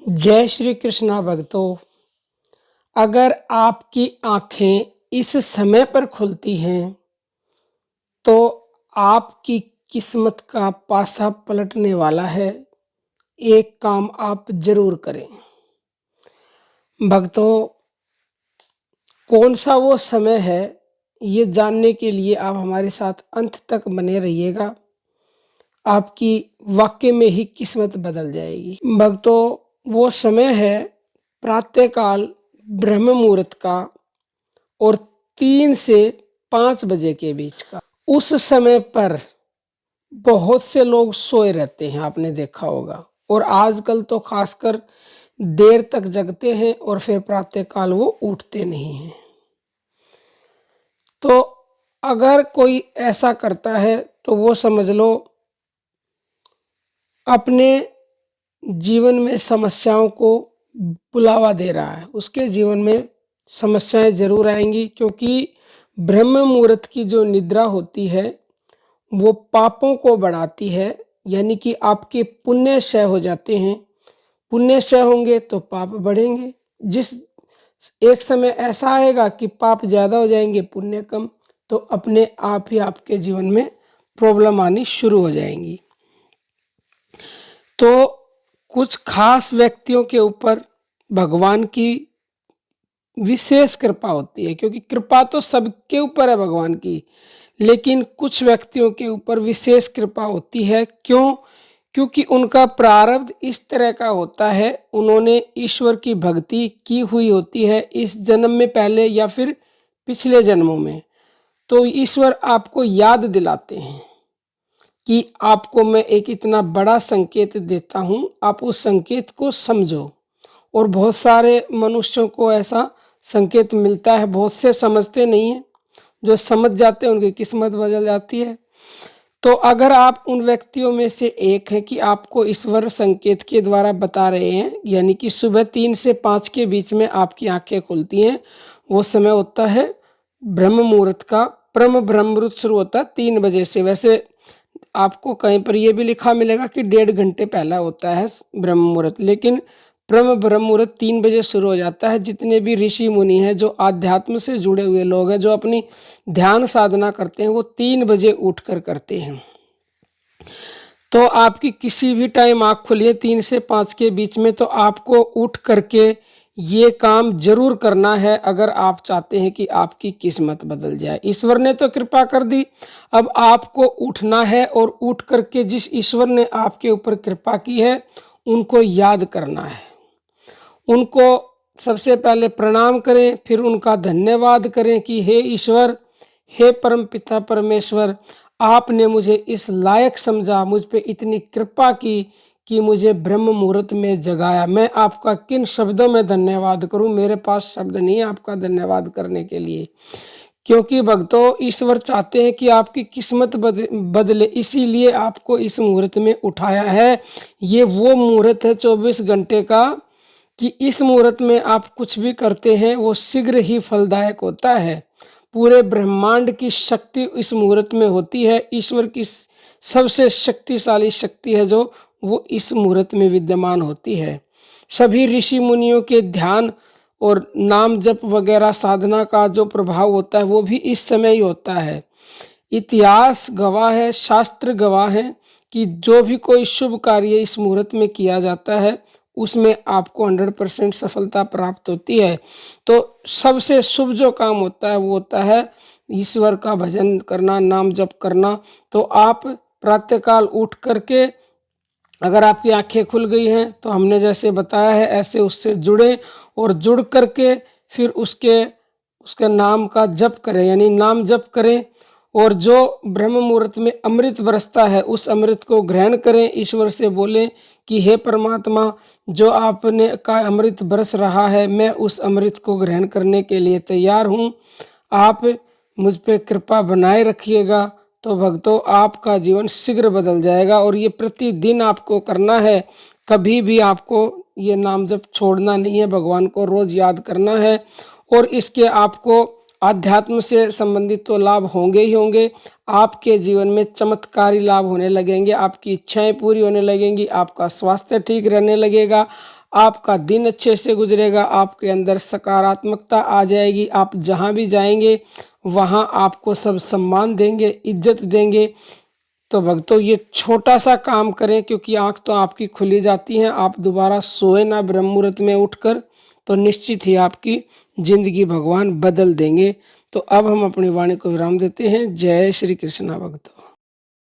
जय श्री कृष्णा भक्तों। अगर आपकी आंखें इस समय पर खुलती हैं तो आपकी किस्मत का पासा पलटने वाला है। एक काम आप जरूर करें भक्तों। कौन सा वो समय है ये जानने के लिए आप हमारे साथ अंत तक बने रहिएगा। आपकी वाकई में ही किस्मत बदल जाएगी भक्तों। वो समय है प्रातःकाल ब्रह्म मुहूर्त का और 3 से 5 बजे के बीच का। उस समय पर बहुत से लोग सोए रहते हैं, आपने देखा होगा। और आजकल तो खासकर देर तक जगते हैं और फिर प्रातःकाल वो उठते नहीं हैं। तो अगर कोई ऐसा करता है तो वो समझ लो अपने जीवन में समस्याओं को बुलावा दे रहा है। उसके जीवन में समस्याएं जरूर आएंगी, क्योंकि ब्रह्म मुहूर्त की जो निद्रा होती है वो पापों को बढ़ाती है। यानी कि आपके पुण्य क्षय हो जाते हैं। पुण्य क्षय होंगे तो पाप बढ़ेंगे। जिस एक समय ऐसा आएगा कि पाप ज़्यादा हो जाएंगे, पुण्य कम, तो अपने आप ही आपके जीवन में प्रॉब्लम आनी शुरू हो जाएंगी। तो कुछ खास व्यक्तियों के ऊपर भगवान की विशेष कृपा होती है, क्योंकि कृपा तो सबके ऊपर है भगवान की, लेकिन कुछ व्यक्तियों के ऊपर विशेष कृपा होती है। क्यों? क्योंकि उनका प्रारब्ध इस तरह का होता है। उन्होंने ईश्वर की भक्ति की हुई होती है इस जन्म में पहले या फिर पिछले जन्मों में। तो ईश्वर आपको याद दिलाते हैं कि आपको मैं एक इतना बड़ा संकेत देता हूँ, आप उस संकेत को समझो। और बहुत सारे मनुष्यों को ऐसा संकेत मिलता है, बहुत से समझते नहीं हैं। जो समझ जाते हैं उनकी किस्मत बदल जाती है। तो अगर आप उन व्यक्तियों में से एक हैं कि आपको ईश्वर संकेत के द्वारा बता रहे हैं, यानी कि सुबह 3 से 5 के बीच में आपकी आंखें खुलती हैं, वो समय होता है ब्रह्म मुहूर्त का। ब्रह्म मुहूर्त शुरू होता है 3 बजे से। वैसे आपको कहीं पर यह भी लिखा मिलेगा कि 1.5 घंटे पहला होता है ब्रह्म मुहूर्त, लेकिन ब्रह्म मुहूर्त 3 बजे शुरू हो जाता है। जितने भी ऋषि मुनि हैं, जो आध्यात्म से जुड़े हुए लोग हैं, जो अपनी ध्यान साधना करते हैं, वो 3 बजे उठकर करते हैं। तो आपकी किसी भी टाइम आँख खुली है 3 से 5 के बीच में, तो आपको उठ करके ये काम जरूर करना है अगर आप चाहते हैं कि आपकी किस्मत बदल जाए। ईश्वर ने तो कृपा कर दी, अब आपको उठना है और उठ करके जिस ईश्वर ने आपके ऊपर कृपा की है उनको याद करना है। उनको सबसे पहले प्रणाम करें, फिर उनका धन्यवाद करें कि हे ईश्वर, हे परम पिता परमेश्वर, आपने मुझे इस लायक समझा, मुझ पे इतनी कृपा की कि मुझे ब्रह्म मुहूर्त में जगाया। मैं आपका किन शब्दों में धन्यवाद करूं, मेरे पास शब्द नहीं है आपका धन्यवाद करने के लिए। क्योंकि भक्तों, ईश्वर चाहते हैं कि आपकी किस्मत बदले, इसीलिए आपको इस मुहूर्त में उठाया है। ये वो मुहूर्त है 24 घंटे का कि इस मुहूर्त में आप कुछ भी करते हैं वो शीघ्र ही फलदायक होता है। पूरे ब्रह्मांड की शक्ति इस मुहूर्त में होती है। ईश्वर की सबसे शक्तिशाली शक्ति है जो वो इस मुहूर्त में विद्यमान होती है। सभी ऋषि मुनियों के ध्यान और नाम जप वगैरह साधना का जो प्रभाव होता है वो भी इस समय ही होता है। इतिहास गवाह है, शास्त्र गवाह है कि जो भी कोई शुभ कार्य इस मुहूर्त में किया जाता है उसमें आपको 100% सफलता प्राप्त होती है। तो सबसे शुभ जो काम होता है वो होता है ईश्वर का भजन करना, नाम जप करना। तो आप प्रातःकाल उठ करके, अगर आपकी आंखें खुल गई हैं तो हमने जैसे बताया है ऐसे उससे जुड़े और जुड़ करके फिर उसके नाम का जप करें, यानी नाम जप करें। और जो ब्रह्म मुहूर्त में अमृत बरसता है उस अमृत को ग्रहण करें। ईश्वर से बोलें कि हे परमात्मा, जो आपने का अमृत बरस रहा है, मैं उस अमृत को ग्रहण करने के लिए तैयार हूँ, आप मुझ पे कृपा बनाए रखिएगा। तो भक्तों, आपका जीवन शीघ्र बदल जाएगा। और ये प्रतिदिन आपको करना है, कभी भी आपको ये नाम जप छोड़ना नहीं है, भगवान को रोज याद करना है। और इसके आपको आध्यात्म से संबंधित तो लाभ होंगे ही होंगे, आपके जीवन में चमत्कारी लाभ होने लगेंगे, आपकी इच्छाएं पूरी होने लगेंगी, आपका स्वास्थ्य ठीक रहने लगेगा, आपका दिन अच्छे से गुजरेगा, आपके अंदर सकारात्मकता आ जाएगी। आप जहाँ भी जाएंगे वहाँ आपको सब सम्मान देंगे, इज्जत देंगे। तो भक्तों ये छोटा सा काम करें, क्योंकि आँख तो आपकी खुली जाती है। आप दोबारा सोए ना ब्रह्म मुहूर्त में उठकर, तो निश्चित ही आपकी जिंदगी भगवान बदल देंगे। तो अब हम अपनी वाणी को विराम देते हैं। जय श्री कृष्णा भक्तों।